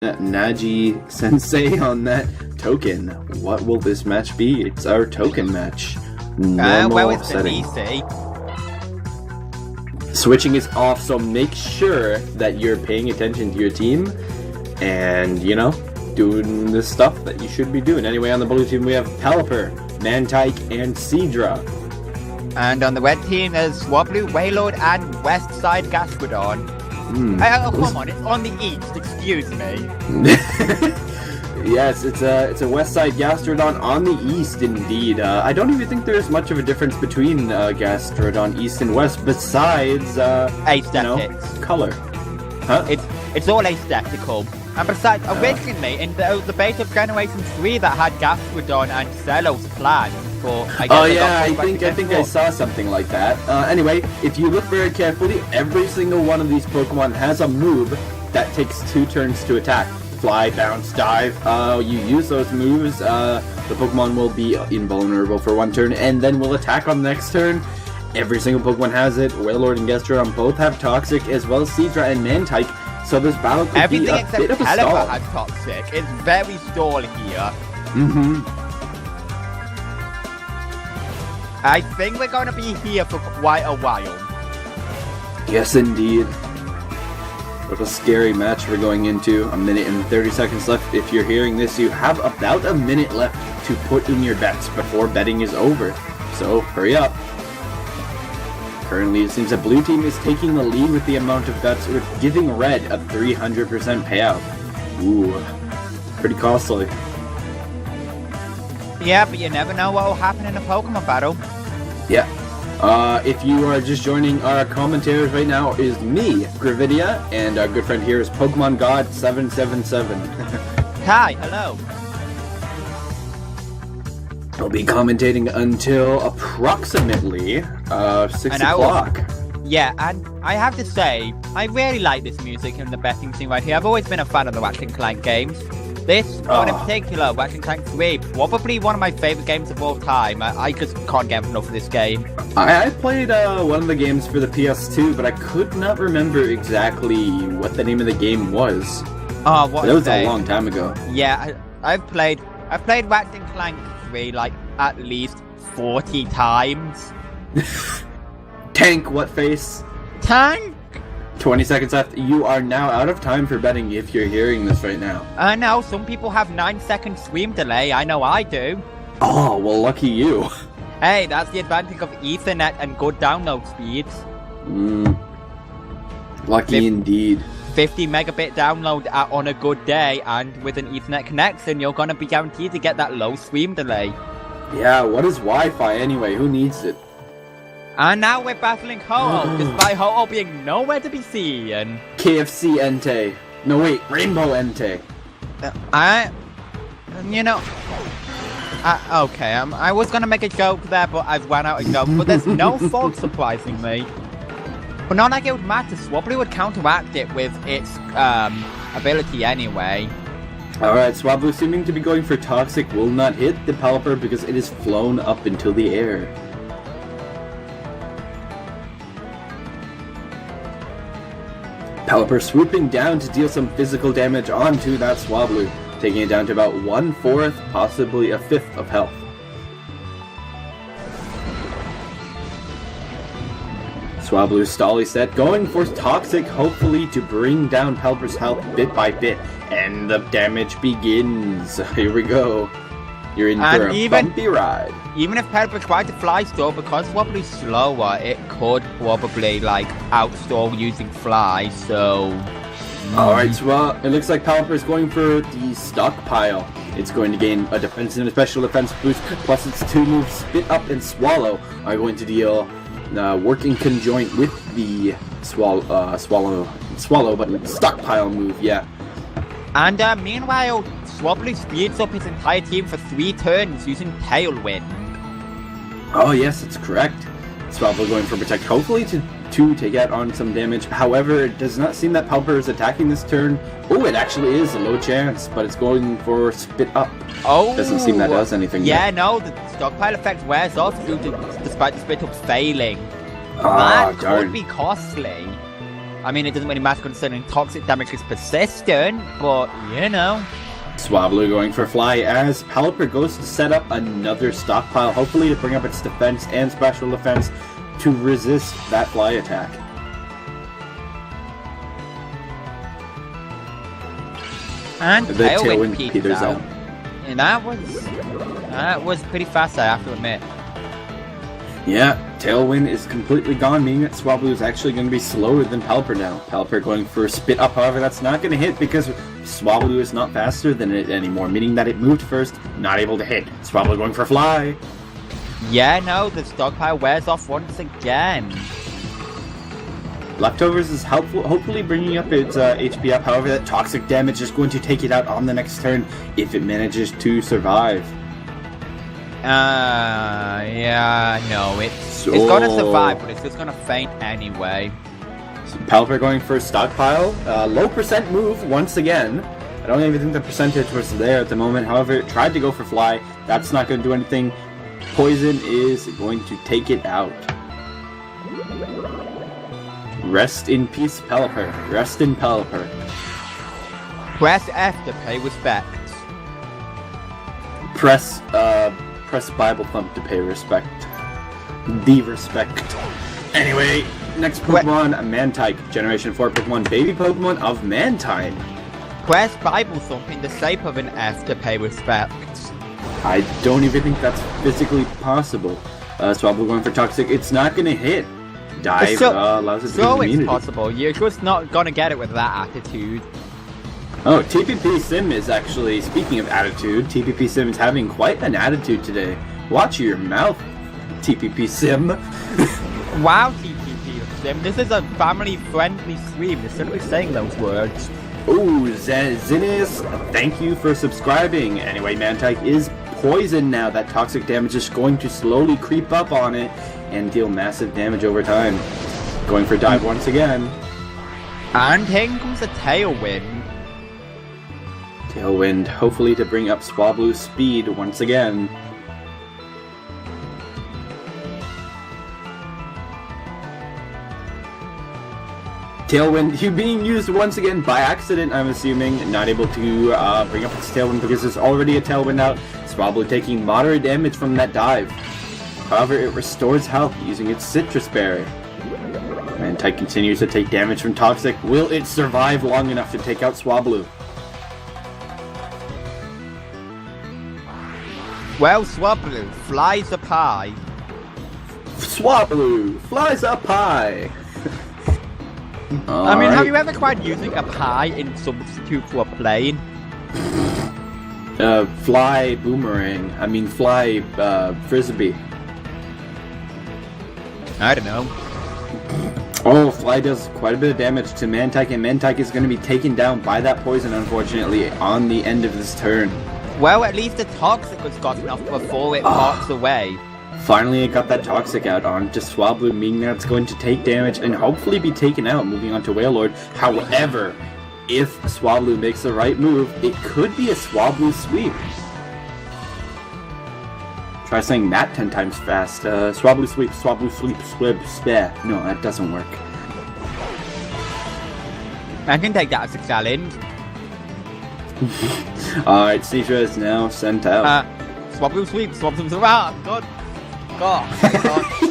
Naji Sensei on that token. What will this match be? It's our token match. Normal setting. Switching is off, so make sure that you're paying attention to your team and, you know, doing the stuff that you should be doing. Anyway, on the blue team we have Pelipper, Mantyke, and Seadra. And on the red team there's Swablu, Wailord, and West Side Gastrodon. Oh, come on, it's on the east, excuse me. Yes, it's a West Side Gastrodon on the east, indeed. I don't even think there's much of a difference between Gastrodon east and west, besides, color. Huh? It's all aesthetical. And besides, originally, in the base of Generation 3 that had Gastrodon and Celos planned for, I think I saw something like that. Anyway, if you look very carefully, every single one of these Pokemon has a move that takes 2 turns to attack. Fly, bounce, dive. You use those moves, the Pokemon will be invulnerable for 1 turn, and then will attack on the next turn. Every single Pokemon has it. Wailord and Gastrodon both have Toxic, as well as Seadra and Mantyke. So this battle could be a bit of a stall. Everything except Pelipper has Toxic. It's very stall here. I think we're going to be here for quite a while. Yes, indeed. What a scary match we're going into. 1 minute and 30 seconds left. If you're hearing this, you have about a minute left to put in your bets before betting is over. So, hurry up. Currently, it seems that blue team is taking the lead with the amount of bets, with giving red a 300% payout. Ooh, pretty costly. Yeah, but you never know what will happen in a Pokemon battle. Yeah. If you are just joining, our commentators right now is me, Gravidia, and our good friend here is Pokemon God 777. Hi, hello. I'll be commentating until approximately 6 o'clock. Yeah, and I have to say, I really like this music and the betting scene right here. I've always been a fan of the Ratchet & Clank games. This one in particular, Ratchet & Clank 3, probably one of my favourite games of all time. I just can't get enough of this game. I played one of the games for the PS2, but I could not remember exactly what the name of the game was. Oh, what? That was a long time ago. Yeah, I've played Ratchet & Clank 3 like at least 40 times. Tank, what face? Tank? 20 seconds left. You are now out of time for betting if you're hearing this right now. I know, some people have 9-second stream delay. I know I do. Oh, well, lucky you. Hey, that's the advantage of Ethernet and good download speeds. Lucky indeed. 50 megabit download on a good day, and with an Ethernet connection, you're going to be guaranteed to get that low stream delay. Yeah, what is Wi-Fi anyway? Who needs it? And now we're battling Ho-Oh, despite Ho-Oh being nowhere to be seen. KFC Entei. No, wait, Rainbow Entei. Okay, I was going to make a joke there, but I've run out of jokes. But there's no fog, surprisingly. But not like it would matter. Swablu would counteract it with its ability anyway. Alright, Swablu seeming to be going for Toxic will not hit the Pelipper because it is flown up into the air. Pelipper swooping down to deal some physical damage onto that Swablu, taking it down to about 1/4, possibly a 1/5 of health. Swablu stally set, going for Toxic, hopefully to bring down Pelipper's health bit by bit, and the damage begins. Here we go. You're in for a bumpy ride. Even if Pelipper tried to fly stall, because Swablu's slower, it could probably, outstall using fly, so... Alright, so it looks like Pelipper is going for the Stockpile. It's going to gain a defense and a special defense boost, plus its 2 moves, Spit Up and Swallow, are going to deal working conjoint with the Swallow, but Stockpile move, yeah. And meanwhile, Swablu speeds up his entire team for 3 turns using Tailwind. Oh yes, that's correct. Swablu going for Protect, hopefully to take out on some damage. However, it does not seem that Pelipper is attacking this turn. Oh, it actually is a low chance, but it's going for Spit Up. Oh! Doesn't seem that does anything yet. No, the Stockpile effect wears off despite the Spit Up failing. Ah, that could be costly. I mean, it doesn't really matter considering toxic damage is persistent, but, you know. Swablu going for Fly as Pelipper goes to set up another Stockpile, hopefully to bring up its defense and special defense to resist that Fly attack. And The Tailwind peters out. And that was pretty fast, I have to admit. Yeah, Tailwind is completely gone, meaning that Swablu is actually going to be slower than Pelipper now. Pelipper going for a Spit Up, however, that's not going to hit because Swablu is not faster than it anymore, meaning that it moved first, not able to hit. Swablu going for Fly. Yeah, no, the Stockpile wears off once again. Leftovers is helpful, hopefully bringing up its HP up, however, that toxic damage is going to take it out on the next turn if it manages to survive. Yeah, no, it's gonna survive, but it's just gonna faint anyway. So Pelipper going for Stockpile. Low percent move once again. I don't even think the percentage was there at the moment. However, it tried to go for Fly. That's not going to do anything. Poison is going to take it out. Rest in peace, Pelipper. Rest in Pelipper. Press F to pay respect. Press Bible Thump to pay respect. The respect. Anyway, next Pokemon, Mantyke. Generation 4 Pokemon, baby Pokemon of Mantyke. Press Bible Thump in the shape of an F to pay respect. I don't even think that's physically possible. Swablu going for Toxic. It's not going to hit. Dive allows it to So immunity. it's possible. You're just not going to get it with that attitude. Oh, TPP Sim is actually, speaking of attitude, TPP Sim is having quite an attitude today. Watch your mouth, TPP Sim. Wow, TPP Sim. This is a family-friendly stream. They're simply saying those words. Ooh, Zinnis, thank you for subscribing. Anyway, Mantyke is poisoned now. That toxic damage is going to slowly creep up on it and deal massive damage over time. Going for dive once again. And here comes a Tailwind. Tailwind, hopefully to bring up Swablu's speed once again. Tailwind, you being used once again by accident, I'm assuming. Not able to bring up its Tailwind because there's already a Tailwind out. Swablu taking moderate damage from that dive. However, it restores health using its Citrus Berry. Mantyke continues to take damage from Toxic. Will it survive long enough to take out Swablu? Well, Swablu flies up high. Swablu flies up high. I mean, have you ever tried using a pie in substitute for a plane? Fly boomerang. I mean, fly frisbee. I don't know. Oh, Fly does quite a bit of damage to Mantyke, and Mantyke is going to be taken down by that poison, unfortunately, on the end of this turn. Well, at least the Toxic was gotten off before it walks away. Finally, it got that Toxic out onto Swablu, meaning that it's going to take damage and hopefully be taken out, moving on to Wailord. However, if Swablu makes the right move, it could be a Swablu sweep. Try saying that 10 times fast. Swablu sweep, Swablu sweep, spare. No, that doesn't work. I can take that as a challenge. Alright, Seadra is now sent out. Swablu sweep, Swablu sweep. Ah, God. God.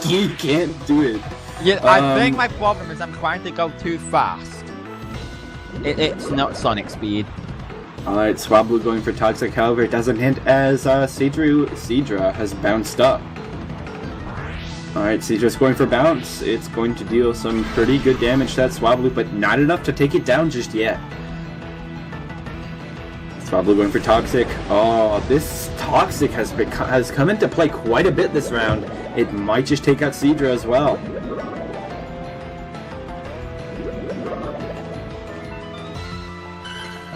You can't do it. Yeah, I think my problem is I'm trying to go too fast. It's not Sonic speed. Alright, Swablu going for Toxic, however, it doesn't hint as Seadra has bounced up. Alright, Seadra's going for Bounce. It's going to deal some pretty good damage to that Swablu, but not enough to take it down just yet. Swablu going for Toxic. Oh, this Toxic has come into play quite a bit this round. It might just take out Seadra as well.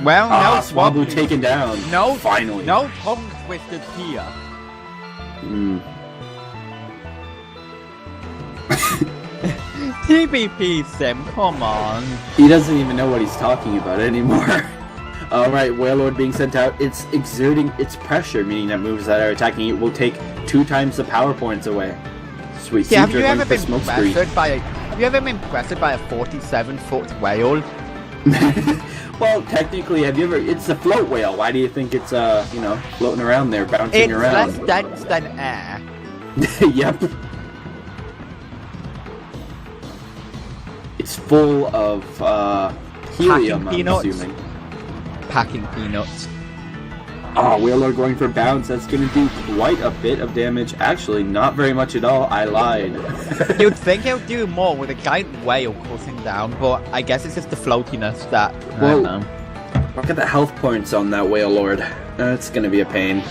Well, no Swablu taken down. No, finally. No tongue twisted here. TBP Sim, come on. He doesn't even know what he's talking about anymore. Alright, Wailord being sent out. It's exerting its pressure, meaning that moves that are attacking it will take 2 times the power points away. Sweet. Yeah, have you ever been pressured by Have you ever been impressed by a 47-foot whale? Well, technically, have you ever... It's a float whale. Why do you think it's, floating around there, bouncing around? It's less dense than air. Yep. It's full of, helium, I'm assuming. Packing peanuts. Oh, Wailord going for bounce. That's going to do quite a bit of damage. Actually, not very much at all. I lied. You'd think it would do more with a giant whale crossing down, but I guess it's just the floatiness that... Well, I don't know. Look at the health points on that Wailord. That's going to be a pain.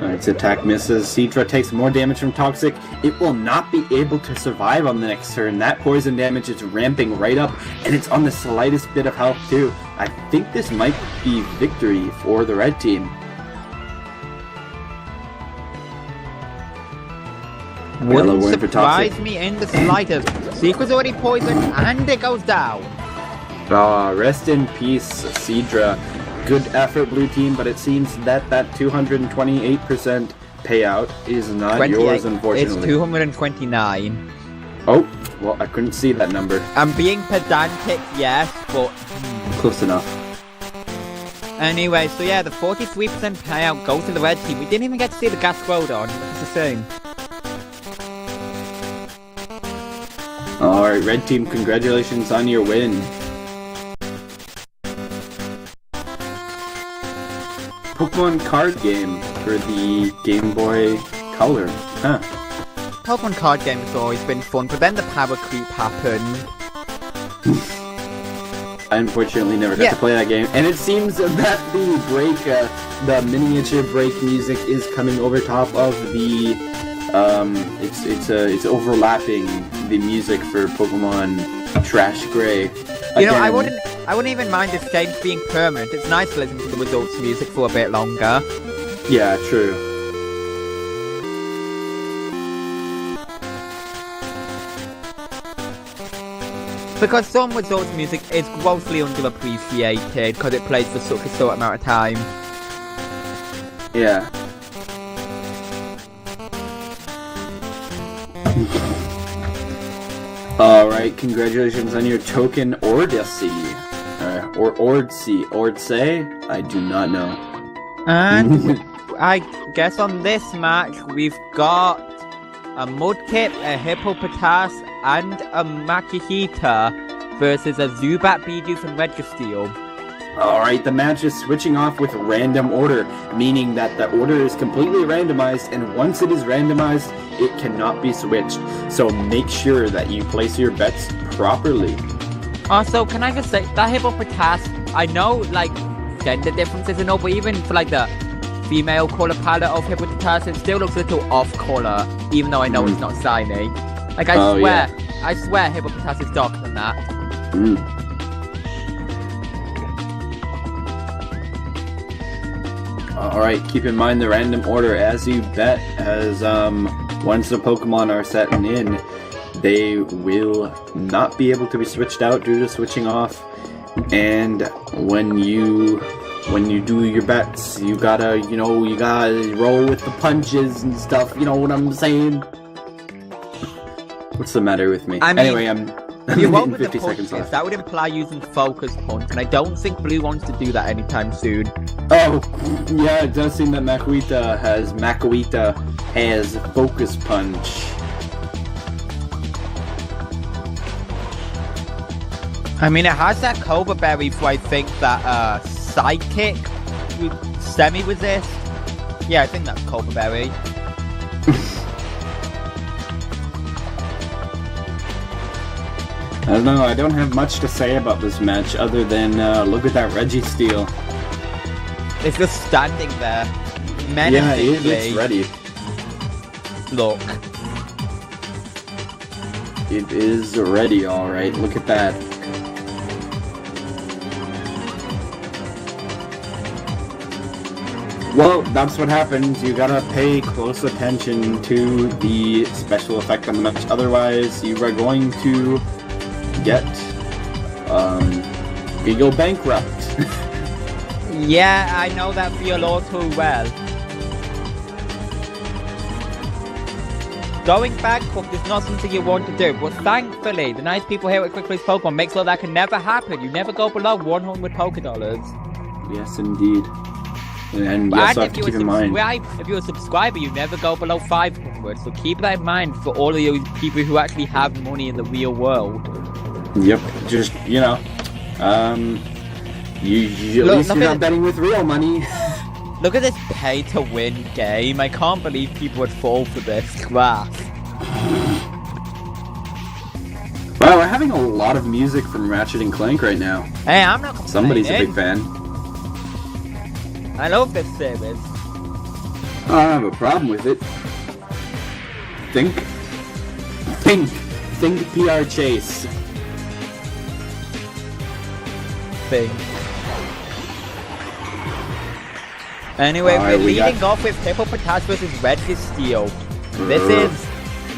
Its attack misses. Seadra takes more damage from Toxic. It will not be able to survive on the next turn. That poison damage is ramping right up, and it's on the slightest bit of health too. I think this might be victory for the red team. Wouldn't surprise me in the slightest. Secret's already poisoned, and it goes down. Rest in peace, Seadra. Good effort, blue team, but it seems that 228% payout is not yours, unfortunately. It's 229. Oh, well, I couldn't see that number. I'm being pedantic, yes, but... Close enough. Anyway, so yeah, the 43% payout goes to the red team. We didn't even get to see the Gastrodon, which is a shame. Alright, red team, congratulations on your win. Pokemon card game for the Game Boy Color. Huh. Pokemon card game has always been fun, but then the power creep happened. I unfortunately never got to play that game, and it seems that the break, the miniature break music is coming over top of the, it's overlapping the music for Pokemon Trash Gray. You know, I wouldn't even mind this game being permanent. It's nice to listen to the results music for a bit longer. Yeah, true. Because some results music is grossly underappreciated because it plays for such a short amount of time. Yeah. Alright, congratulations on your token Ordsay. Or Ordsay? I do not know. And I guess on this match we've got a Mudkip, a Hippopotas, and a Makuhita versus a Zubat, Bidoof, and Registeel. Alright, the match is switching off with random order, meaning that the order is completely randomized, and once it is randomized, it cannot be switched. So make sure that you place your bets properly. Also, can I just say, that Hippopotas, I know, like, gender differences and all, but even for, like, the female colour palette of Hippopotas, it still looks a little off-colour, even though I know it's not shiny. Like, I swear Hippopotas is darker than that. Alright, keep in mind the random order as you bet, as once the Pokemon are setting in, they will not be able to be switched out due to switching off. And when you do your bets, you gotta roll with the punches and stuff, you know what I'm saying? What's the matter with me? Anyway, I'm you roll with 50 the punches, seconds left. that would imply using Focus Punch, and I don't think Blue wants to do that anytime soon. Oh, yeah, it does seem that Makuhita has Focus Punch. I mean, it has that Cobra Berry for, I think, that Psychic with Semi-Resist. Yeah, I think that's Cobra Berry. I don't know, I don't have much to say about this match other than look at that Registeel. It's just standing there. Yeah, it's ready. Look. It is ready, alright, look at that. Well, that's what happens. You gotta pay close attention to the special effect on the match. Otherwise, you are going to you go bankrupt. Yeah, I know that feel all too well. going bankrupt is not something you want to do, but thankfully, the nice people here at Quick Release Pokemon make sure that can never happen. You never go below 100 Pokédollars. Yes, indeed. And you also have to keep in mind. If you're a subscriber, you never go below 500, so keep that in mind for all of you people who actually have money in the real world. Yep, just, you know, at least you're not betting with real money. Look at this pay-to-win game. I can't believe people would fall for this crap. Wow, we're having a lot of music from Ratchet and Clank right now. Hey, I'm not complaining. Somebody's a big fan. I love this series. I don't have a problem with it. Think PR Chase. Thing. Anyway, we're leading off with Hippopotas versus Registeel. This is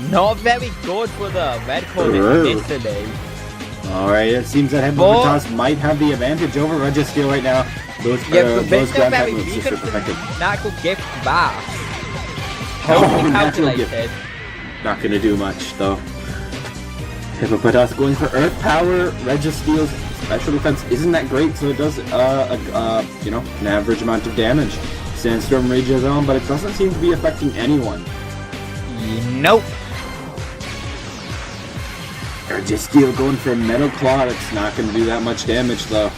not very good for the Red Coat initially. Alright, it seems that Hippopotas might have the advantage over Registeel right now. Those ground type moves are super effective. Natural gift bath. Totally calculated. Not gonna do much though. Hippopotas going for Earth Power. Registeel's special defense isn't that great, so it does you know, an average amount of damage. Sandstorm rages on, but it doesn't seem to be affecting anyone. Nope. Registeel going for a Metal Claw. It's not going to do that much damage though.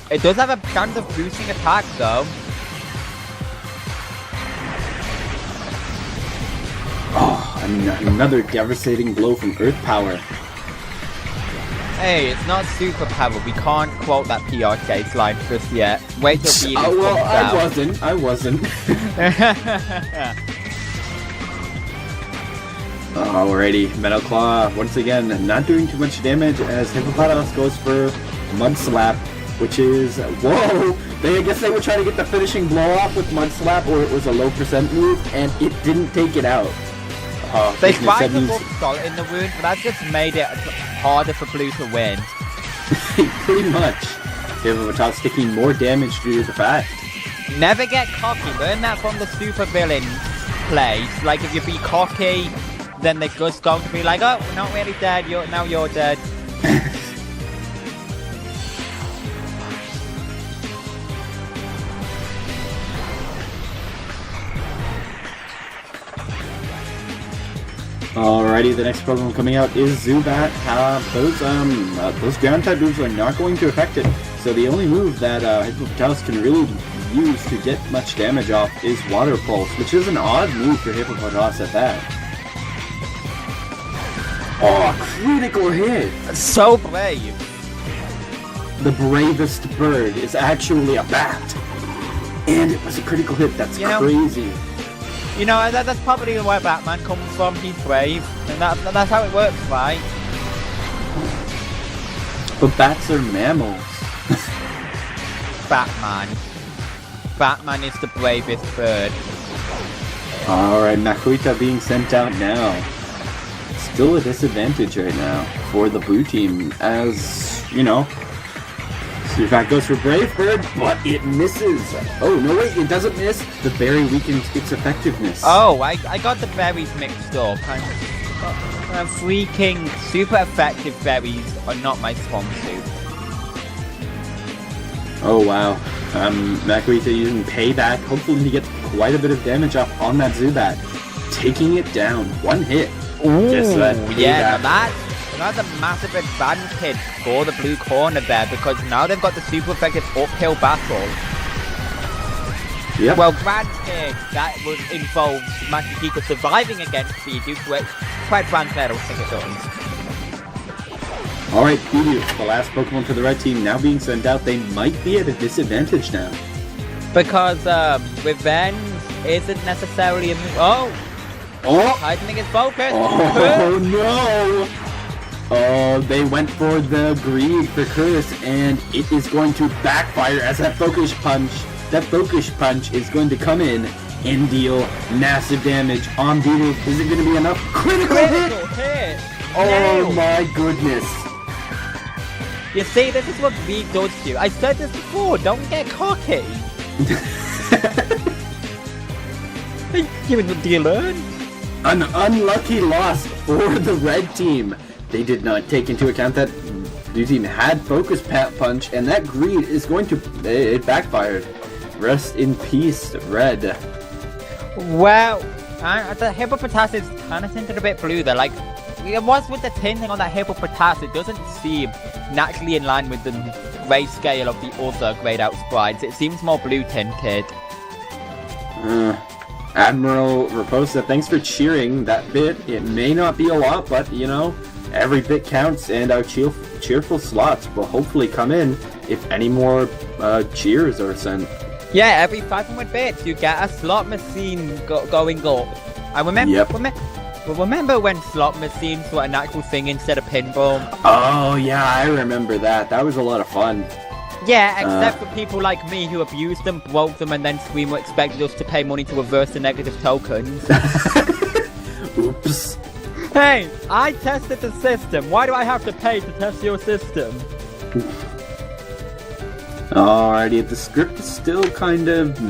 It does have a chance of boosting attack though. Oh, another devastating blow from Earth Power. Hey, it's not super power. We can't quote that PR Chase line just yet. Wait till Bidoof Oh well, comes out. I wasn't. Alrighty, Metal Claw once again not doing too much damage as Hippopotas goes for Mud Slap, which is whoa. I guess they were trying to get the finishing blow off with Mud Slap, or it was a low percent move, and it didn't take it out. They find the salt in the wound, but that just made it harder for Blue to win. Pretty much. Hippopotas taking more damage due to the fact. Never get cocky. Learn that from the super villain place. Like if you be cocky, then they're just going to be like, oh, we're not really dead. Now you're dead. Alrighty, the next Pokemon coming out is Zubat. Those ground type moves are not going to affect it. So the only move that Hippopotas can really use to get much damage off is Water Pulse, which is an odd move for Hippopotas at that. Oh, critical hit! So brave. The bravest bird is actually a bat. And it was a critical hit, that's crazy. You know, that's probably where Batman comes from. He's brave, and that's how it works, right? But bats are mammals. Batman is the bravest bird. Alright, Makuhita being sent out now. Still a disadvantage right now for the blue team, as, you know, Zubat goes for Brave Bird, but it misses. Oh, no wait, it doesn't miss. The berry weakens its effectiveness. Oh, I got the berries mixed up. Freaking super effective berries are not my strong suit. Oh, wow. Makuhita using Payback, hopefully to get quite a bit of damage off on that Zubat. Taking it down. One hit. Ooh, just that yeah, that's a massive advantage for the blue corner there, because now they've got the super effective uphill battle. Yep. Well, granted, that would involve Makuhita surviving against Bidoof, which quite frankly I don't think it does. Alright, Bidoof, the last Pokemon for the red team, now being sent out. They might be at a disadvantage now. Because Revenge isn't necessarily a move. Oh! Tightening his focus! Oh no! Oh, they went for the greed for Curse, and it is going to backfire as that focus punch is going to come in and deal massive damage on Bidoof. Is it going to be enough? Critical hit! Oh Nailed. My goodness. You see, this is what greed does to you. I said this before, don't get cocky. Do you learn? An unlucky loss for the red team. They did not take into account that blue team had Focus Punch, and that greed is going to... It backfired. Rest in peace, red. Well, the Hippopotas kind of tinted a bit blue there. Like, it was with the tinting on that Hippopotas, it doesn't seem naturally in line with the grayscale of the other grayed out sprites. It seems more blue tinted. Admiral Raposa, thanks for cheering that bit. It may not be a lot, but, you know, every bit counts, and our cheerful slots will hopefully come in if any more cheers are sent. Yeah, every 500 bits, you get a slot machine going up. I remember, remember when slot machines were an actual thing instead of pinball? Oh, yeah, I remember that. That was a lot of fun. Yeah, except for people like me who abused them, broke them, and then Screamer expected us to pay money to reverse the negative tokens. Oops. Hey, I tested the system. Why do I have to pay to test your system? Alrighty, the script is still kind of